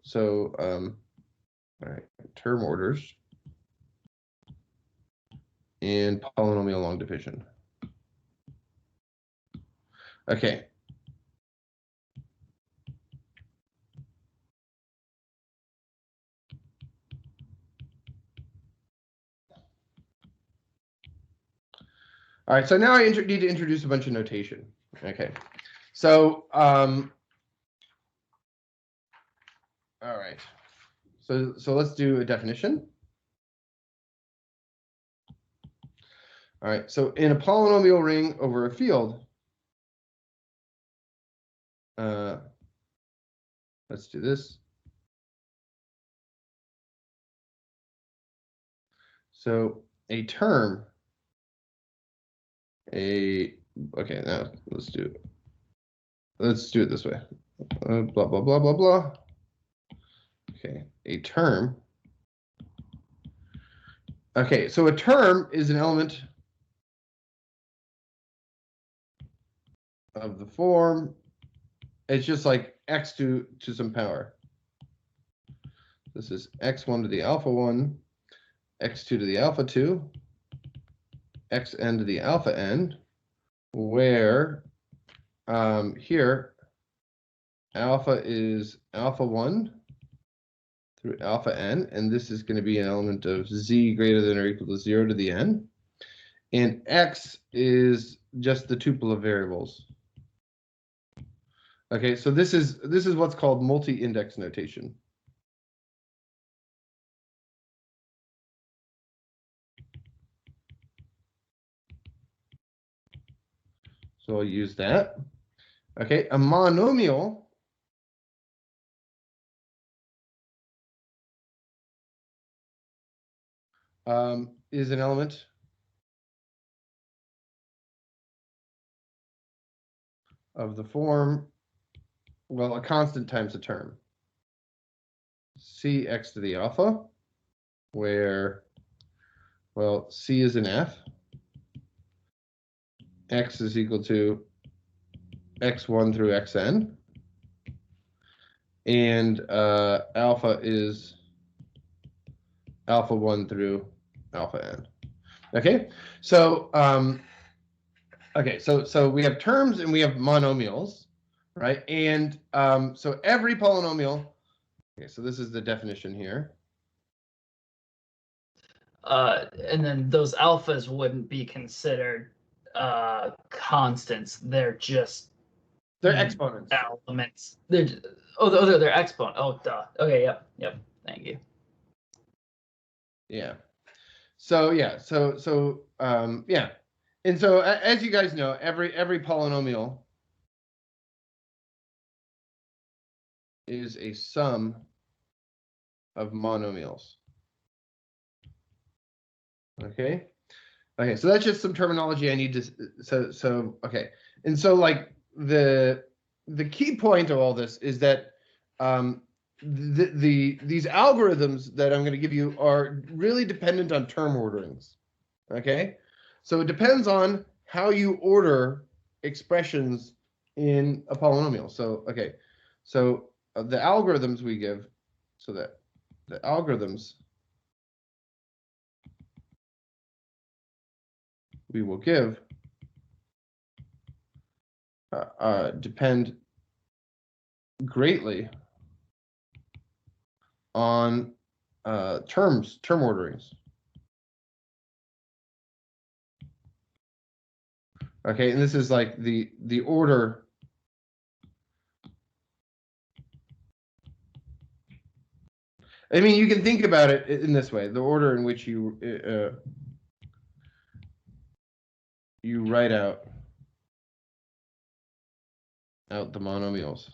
So, all right, term orders and polynomial long division. Okay. All right, so now I need to introduce a bunch of notation. Okay, so all right, so let's do a definition. All right, so in a polynomial ring over a field, let's do this. So a term, okay, now let's do it this way. Blah, blah, blah, blah, blah. Okay, a term. Okay, so a term is an element of the form. It's just like x to some power. This is x1 to the alpha 1, x2 to the alpha 2, xn to the alpha n, where here alpha is alpha 1 through alpha n, and this is going to be an element of z greater than or equal to 0 to the n. And x is just the tuple of variables. Okay, so this is what's called multi-index notation. So I'll use that. Okay, a monomial is an element of the form, well, a constant times a term. Cx to the alpha, where, well, C is an F. X is equal to x1 through xn. And alpha is alpha 1 through alpha n. Okay, so so we have terms and we have monomials, right? And so every polynomial. Okay, so this is the definition here. And then those alphas wouldn't be considered constants. They're exponents. Elements. They're exponent. Oh, duh. Okay, yep. Thank you. Yeah. So yeah. So yeah. And so as you guys know, every polynomial is a sum of monomials. Okay. Okay, so that's just some terminology I need to okay. And so like the key point of all this is that these algorithms that I'm going to give you are really dependent on term orderings. Okay? So it depends on how you order expressions in a polynomial. So okay. So the algorithms we give, so that the algorithms we will give depend greatly on term orderings. Okay, and this is like the order. I mean, you can think about it in this way: the order in which you write out the monomials.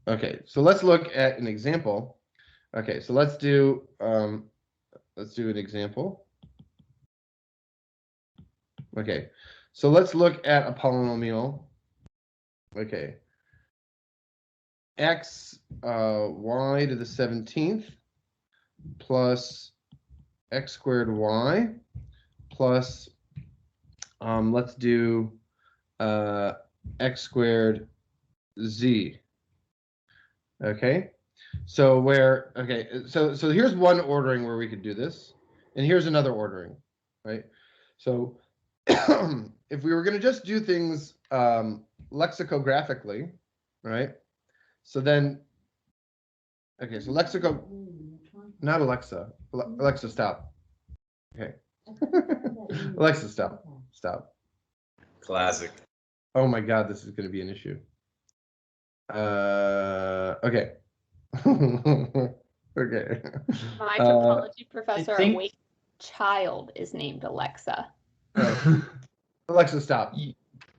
Okay, so let's look at an example. Okay, so let's do an example. Okay, so let's look at a polynomial. Okay, x y to the 17th plus x squared y plus let's do x squared Z. Okay. So so here's one ordering where we could do this, and here's another ordering, right? So if we were going to just do things lexicographically, right? So then, okay, so not Alexa. Alexa, stop. Okay. Alexa, stop. Stop. Classic. Oh my God, this is going to be an issue. Okay. Okay. My topology professor think- at Wake child is named Alexa. Alexa, stop.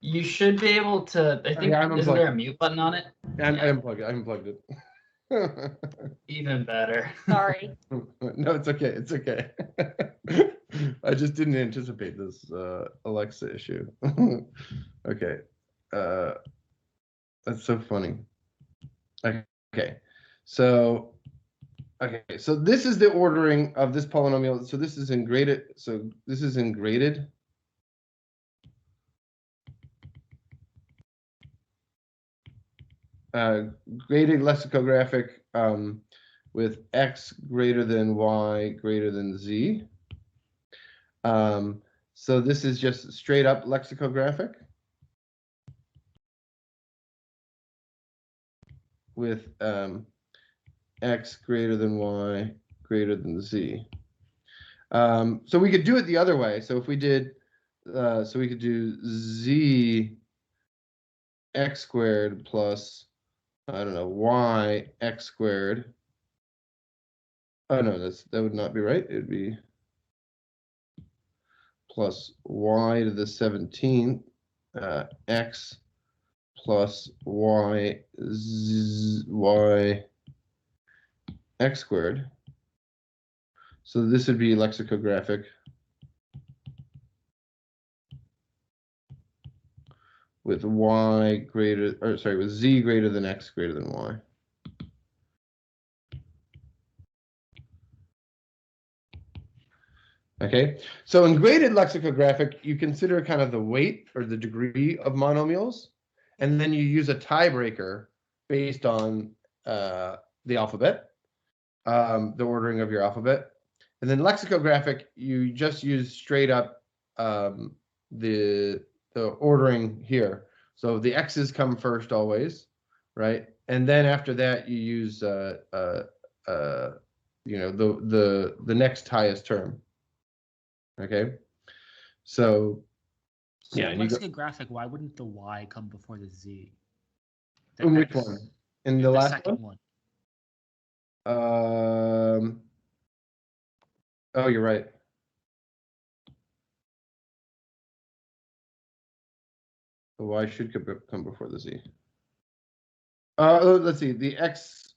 You should be able to. I think I'm isn't there a mute button on it? I unplugged it. I unplugged it. Even better. Sorry. No, it's okay. It's okay. I just didn't anticipate this Alexa issue. Okay. That's so funny. Okay. So this is the ordering of this polynomial. So this is in graded. So this is in graded. Graded lexicographic with x greater than y greater than z. So this is just straight up lexicographic with x greater than y greater than z. So we could do it the other way. So if we did, so we could do z x squared plus, I don't know, y x squared. Oh no, that would not be right. It would be plus y to the 17th x plus y x squared. So this would be lexicographic with with z greater than x greater than y. Okay, so in graded lexicographic, you consider kind of the weight or the degree of monomials, and then you use a tiebreaker based on the alphabet, the ordering of your alphabet. And then lexicographic, you just use straight up the ordering here. So the X's come first always, right? And then after that, you use the next highest term. Okay, so yeah, and lexicographic. Why wouldn't the Y come before the Z? In which one? In the last second one. Oh, you're right. The Y should come before the Z. Let's see, the X.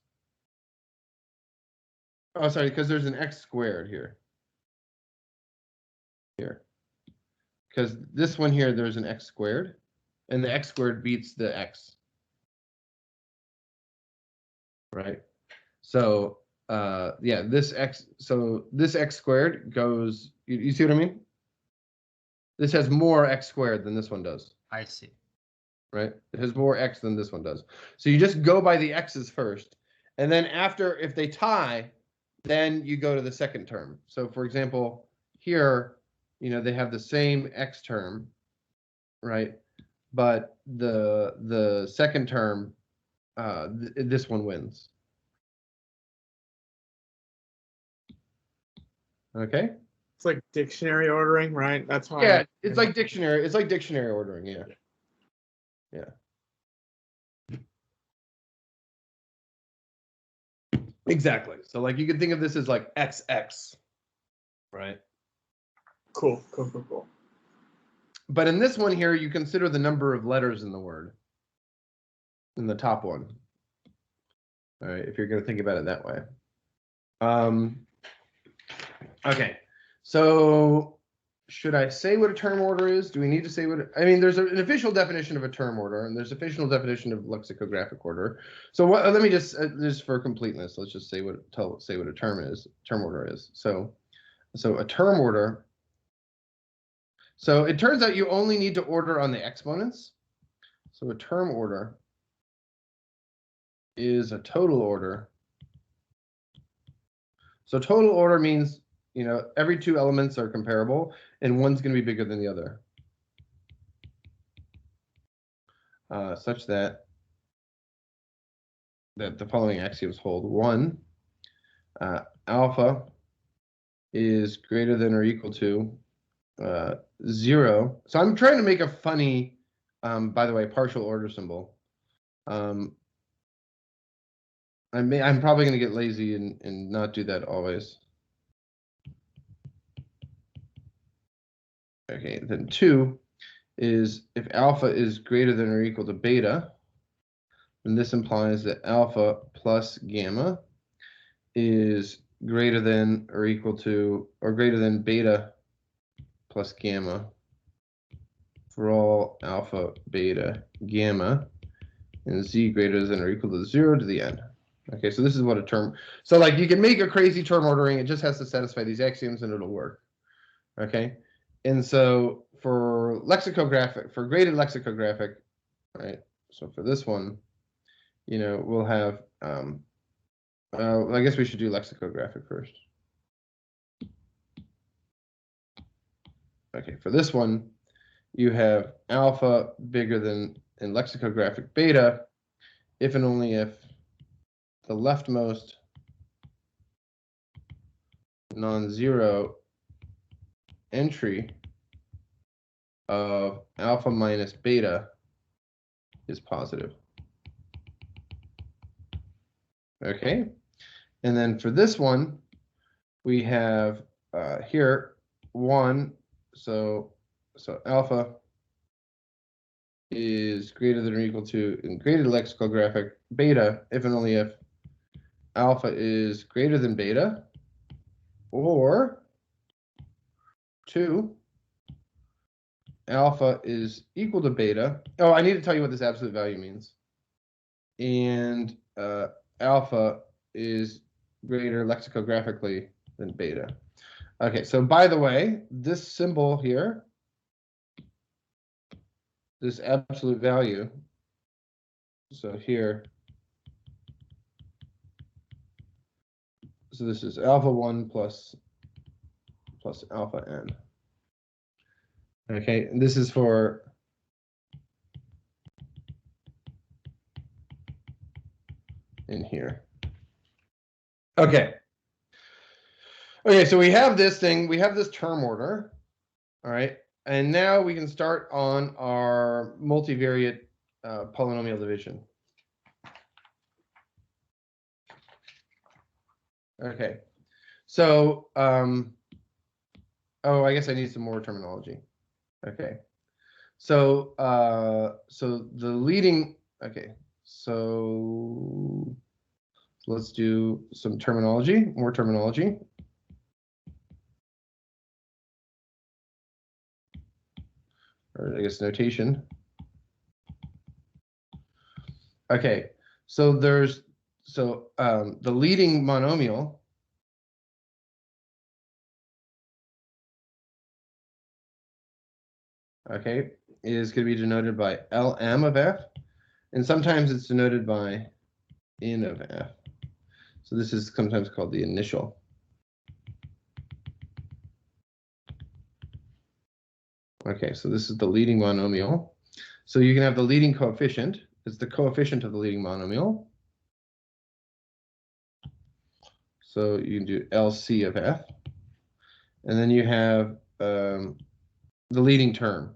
Oh, sorry, because there's an X squared here. Because this one here, there's an X squared, and the X squared beats the X. Right? So, yeah, this X squared goes, you see what I mean? This has more X squared than this one does. I see. Right? It has more X than this one does. So you just go by the X's first. And then after, if they tie, then you go to the second term. So for example, here, they have the same X term, right? But the second term, this one wins. Okay. It's like dictionary ordering, right? That's how. Yeah, it's like dictionary. It's like dictionary ordering. Yeah. Yeah. Exactly. So like you can think of this as like XX, right? Cool. But in this one here, you consider the number of letters in the word. In the top one. All right, if you're going to think about it that way. Okay, so should I say what a term order is? Do we need to say what? I mean, there's an official definition of a term order, and there's an official definition of lexicographic order. So let me just for completeness, let's just say what a term order is. So a term order. So it turns out you only need to order on the exponents. So a term order is a total order. So total order means, you know, every two elements are comparable and one's going to be bigger than the other. Such that the following axioms hold. One, alpha is greater than or equal to 0. So I'm trying to make a funny, by the way, partial order symbol. I'm probably going to get lazy and not do that always. Okay, then 2 is if alpha is greater than or equal to beta, then this implies that alpha plus gamma is greater than or equal to or greater than beta plus gamma for all alpha, beta, gamma, and z greater than or equal to 0 to the n. Okay, so this is what a term. So like you can make a crazy term ordering. It just has to satisfy these axioms and it'll work. Okay, and so for lexicographic, for graded lexicographic, right? So for this one, you know, we'll have. I guess we should do lexicographic first. Okay, for this one, you have alpha bigger than in lexicographic beta if and only if the leftmost non-zero entry of alpha minus beta is positive. Okay, and then for this one, we have here 1, so alpha is greater than or equal to in graded lexicographic beta if and only if alpha is greater than beta, or 2, alpha is equal to beta. Oh, I need to tell you what this absolute value means. And alpha is greater lexicographically than beta. Okay, so by the way, this symbol here, this absolute value, so here, so this is alpha 1 plus alpha n. Okay, and this is for in here. Okay. Okay, so we have this thing, we have this term order, all right, and now we can start on our multivariate polynomial division. Okay, so oh, I guess I need some more terminology. Okay, so so the leading. Okay, so let's do some terminology, more terminology. Or I guess notation. Okay, so there's the leading monomial okay is going to be denoted by Lm of f, and sometimes it's denoted by n of f. So this is sometimes called the initial. Okay, so this is the leading monomial. So you can have the leading coefficient. It's the coefficient of the leading monomial. So you can do LC of f. And then you have the leading term.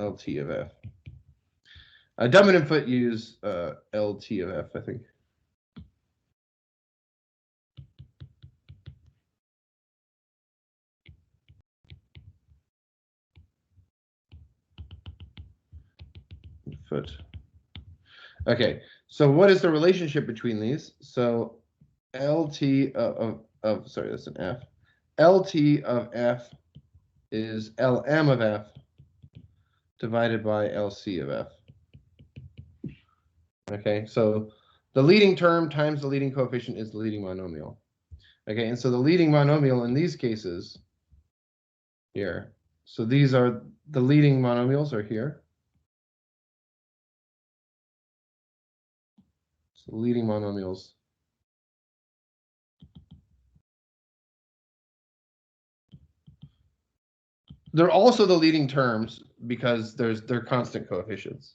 LT of f. Dumbin and Foote use LT of f, I think. Foote. Okay, so what is the relationship between these? So LT of sorry, that's an f. LT of f is Lm of f divided by LC of f. Okay, so the leading term times the leading coefficient is the leading monomial. Okay, and so the leading monomial in these cases here. So these are the leading monomials are here. So leading monomials. They're also the leading terms because they're constant coefficients.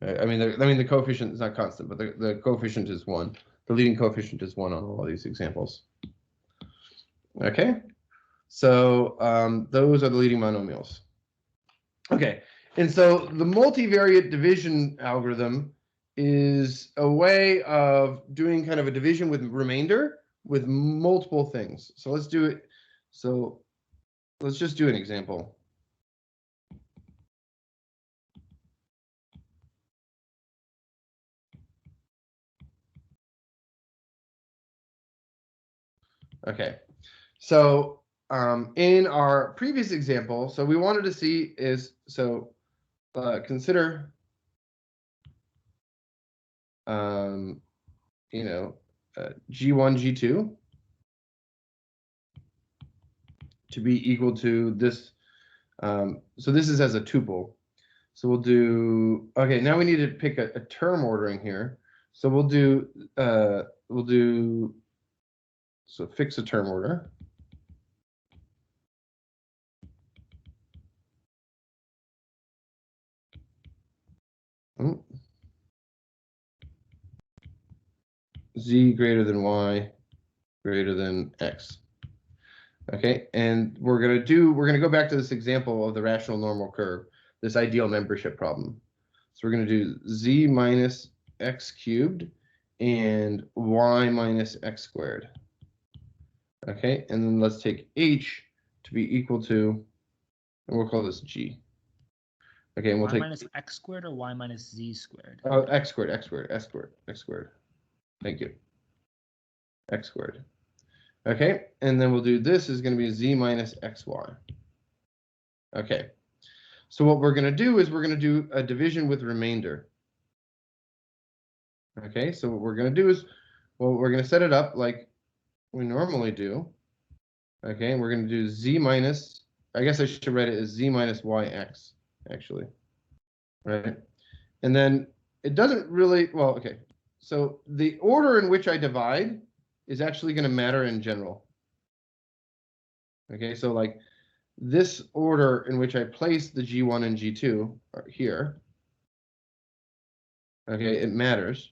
I mean, the coefficient is not constant, but the coefficient is 1. The leading coefficient is 1 on all of these examples. Okay, so those are the leading monomials. Okay, and so the multivariate division algorithm is a way of doing kind of a division with remainder with multiple things. So let's do it. So let's just do an example. Okay, so in our previous example, so we wanted to see is, so consider, you know, G1, G2 to be equal to this. So this is as a tuple. So we'll do, okay, now we need to pick a term ordering here. So we'll do, so fix a term order. Z greater than Y greater than X. Okay, and we're gonna go back to this example of the rational normal curve, this ideal membership problem. So we're gonna do Z minus X cubed and Y minus X squared. Okay, and then let's take H to be equal to, and we'll call this G. Okay, and we'll Y take minus X squared or Y minus Z squared? Oh, X squared, X squared, X squared, X squared. Thank you. X squared. Okay, and then we'll do this is going to be Z minus XY. Okay, so what we're going to do is we're going to do a division with remainder. Okay, so what we're going to do is, well, we're going to set it up like we normally do. Okay, and we're going to do Z minus, I guess I should write it as Z minus YX, actually. Right, and then it doesn't really, well, okay. So the order in which I divide is actually going to matter in general. Okay, so like this order in which I place the G1 and G2 are here. Okay, it matters.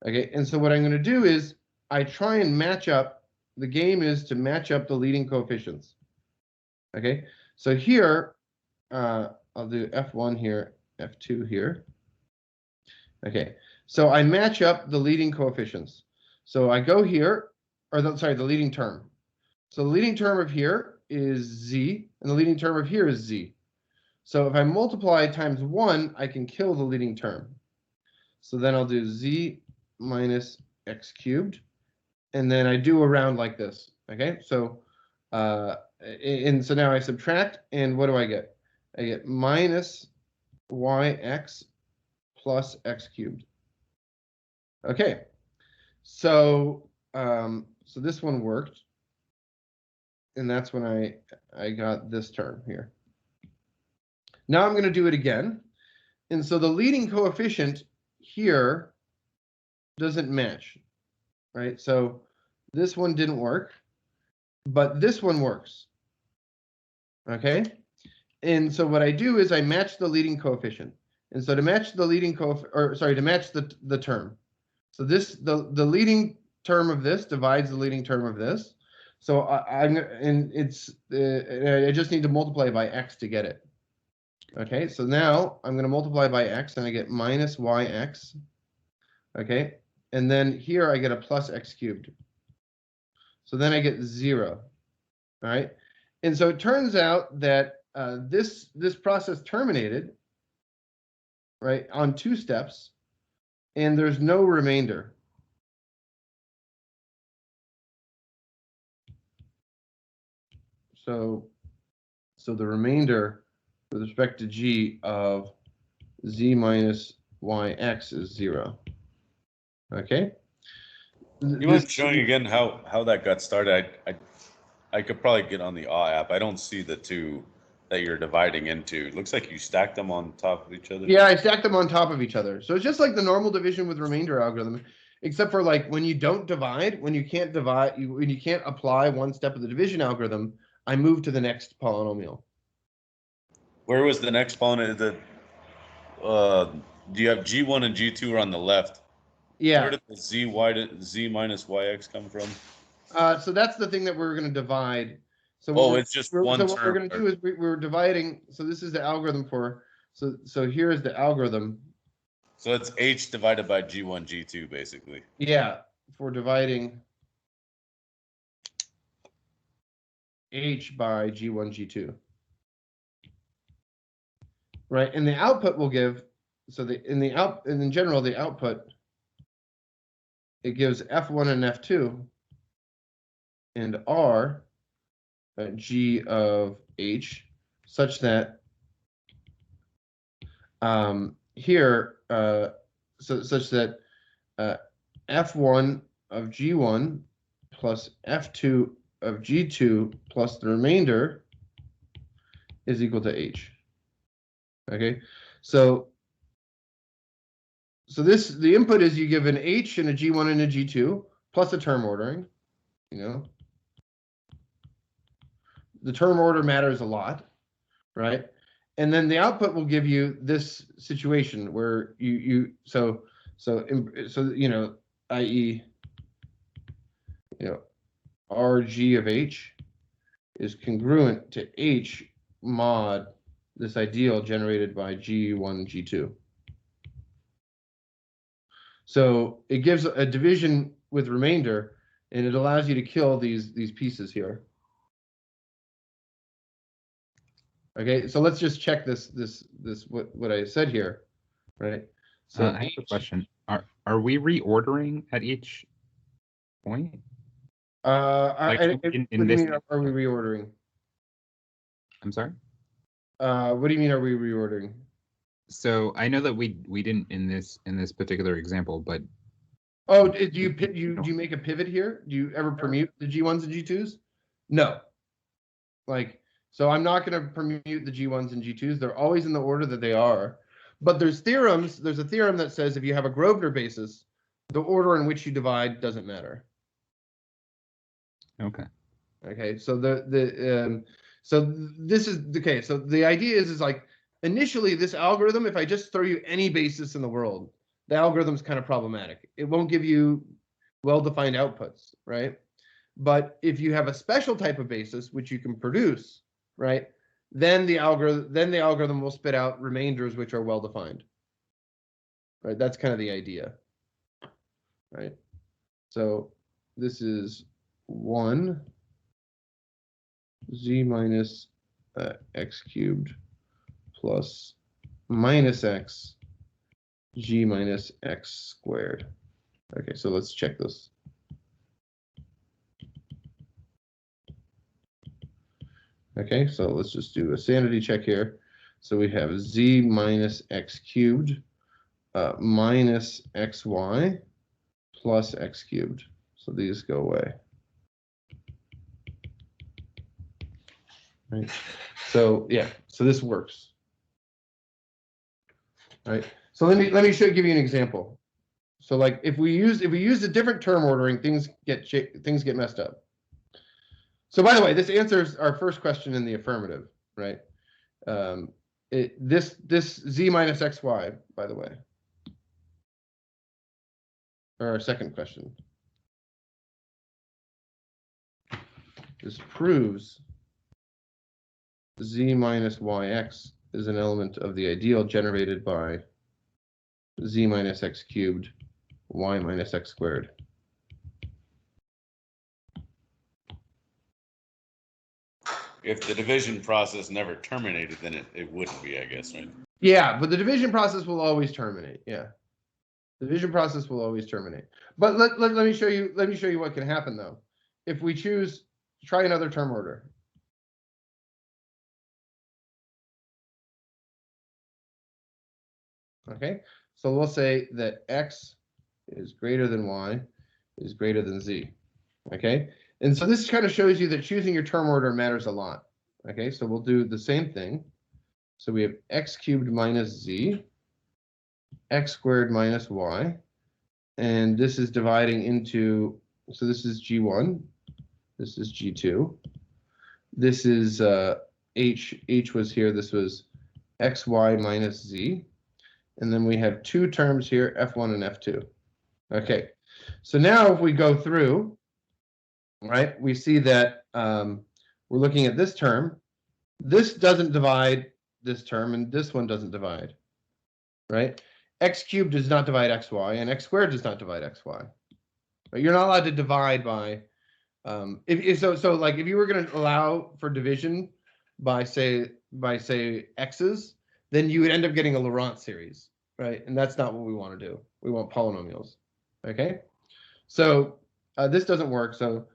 Okay, and so what I'm going to do is I try and match up, the game is to match up the leading coefficients. Okay, so here, I'll do F1 here, F2 here. Okay, so I match up the leading coefficients. So I go here, or the leading term. So the leading term of here is Z, and the leading term of here is Z. So if I multiply times 1, I can kill the leading term. So then I'll do Z minus X cubed, and then I do around like this. Okay, so and so now I subtract, and what do I get? I get minus YX plus X cubed. Okay, so so this one worked, and that's when I got this term here. Now I'm going to do it again, and so the leading coefficient here doesn't match, right? So this one didn't work, but this one works. Okay, and so what I do is I match the leading coefficient, and so to match the leading to match the term. So this the leading term of this divides the leading term of this. So I just need to multiply by X to get it. Okay, so now I'm going to multiply by X and I get minus YX. Okay, and then here I get a plus X cubed. So then I get 0. All right, and so it turns out that this process terminated, right, on 2 steps, and there's no remainder. So the remainder with respect to G of Z minus YX is 0. Okay. You mind showing again how that got started? I could probably get on the app. I don't see the two that you're dividing into. It looks like you stacked them on top of each other. Yeah, I stacked them on top of each other. So it's just like the normal division with remainder algorithm, except for like when you don't divide, when you can't divide, when you can't apply one step of the division algorithm, I move to the next polynomial. Where was the next polynomial? Do you have G1 and G2 are on the left? Yeah. Where did the Z minus YX come from? So that's the thing that we're going to divide. So it's just one so what we're term. going to do is we're dividing. So this is the algorithm for. So here is the algorithm. So it's H divided by G1, G2, basically. Yeah, for dividing H by G1, G2. Right, and the output will give. So in general the output, it gives F1 and F2 and R G of H such that here such that F1 of G1 plus F2 of G2 plus the remainder is equal to H. Okay, so the input is you give an H and a G1 and a G2 plus a term ordering. You know, the term order matters a lot, right? And then the output will give you this situation where so you know, i.e. you know, RG of H is congruent to H mod this ideal generated by G1, G2. So it gives a division with remainder, and it allows you to kill these pieces here. Okay, so let's just check this what I said here, right? So I have a question. Are we reordering at each point? What do you this, mean, are we reordering? I'm sorry. What do you mean, are we reordering? So I know that we didn't in this particular example, but oh, do you make a pivot here? Do you ever permute the G1s and G2s? No. Like, so I'm not going to permute the G1s and G2s. They're always in the order that they are. But there's theorems. There's a theorem that says if you have a Grosvenor basis, the order in which you divide doesn't matter. Okay. Okay. So so this is okay. So the idea is like initially this algorithm, if I just throw you any basis in the world, the algorithm's kind of problematic. It won't give you well-defined outputs, right? But if you have a special type of basis which you can produce, right, then the algorithm will spit out remainders which are well defined. Right, that's kind of the idea. Right. So this is 1 z minus x cubed plus minus x g minus x squared. Okay, so let's check this. Okay, so let's just do a sanity check here. So we have z minus x cubed minus xy plus x cubed. So these go away. Right. So yeah, so this works. Right. So let me give you an example. So like if we use a different term ordering, things get messed up. So by the way, this answers our first question in the affirmative, right? This z minus xy, by the way, or our second question. This proves z minus yx is an element of the ideal generated by z minus x cubed y minus x squared. If the division process never terminated, then it wouldn't be, I guess, right? Yeah, but the division process will always terminate. Yeah, the division process will always terminate. But let me show you what can happen though. If we try another term order. Okay, so we'll say that x is greater than y is greater than z. Okay, and so this kind of shows you that choosing your term order matters a lot. Okay, so we'll do the same thing. So we have x cubed minus z, x squared minus y, and this is dividing into, so this is G1, this is G2, this is H was here, this was xy minus z, and then we have two terms here, f1 and f2. Okay, so now if we go through, right, we see that we're looking at this term. This doesn't divide this term, and this one doesn't divide, right? X cubed does not divide xy, and x squared does not divide xy. But you're not allowed to divide by, so like if you were going to allow for division by say x's, then you would end up getting a Laurent series, right? And that's not what we want to do. We want polynomials. Okay, so this doesn't work. So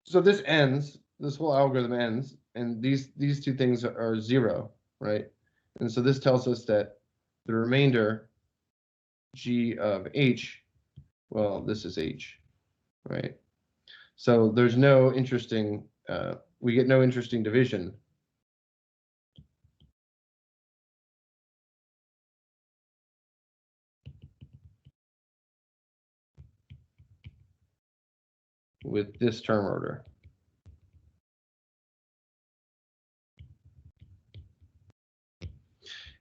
this ends. This whole algorithm ends, and these two things are 0, right? And so this tells us that the remainder g of h, well, this is h, right? So there's no interesting, we get no interesting division. With this term order.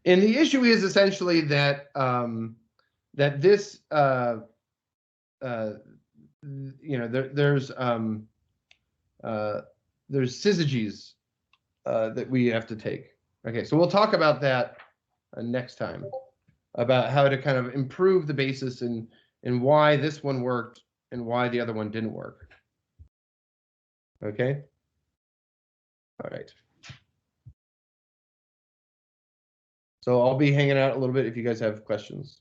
And the issue is essentially that that this you know, there's syzygies that we have to take. Okay, so we'll talk about that next time, about how to kind of improve the basis and why this one worked and why the other one didn't work. Okay. All right. So I'll be hanging out a little bit if you guys have questions.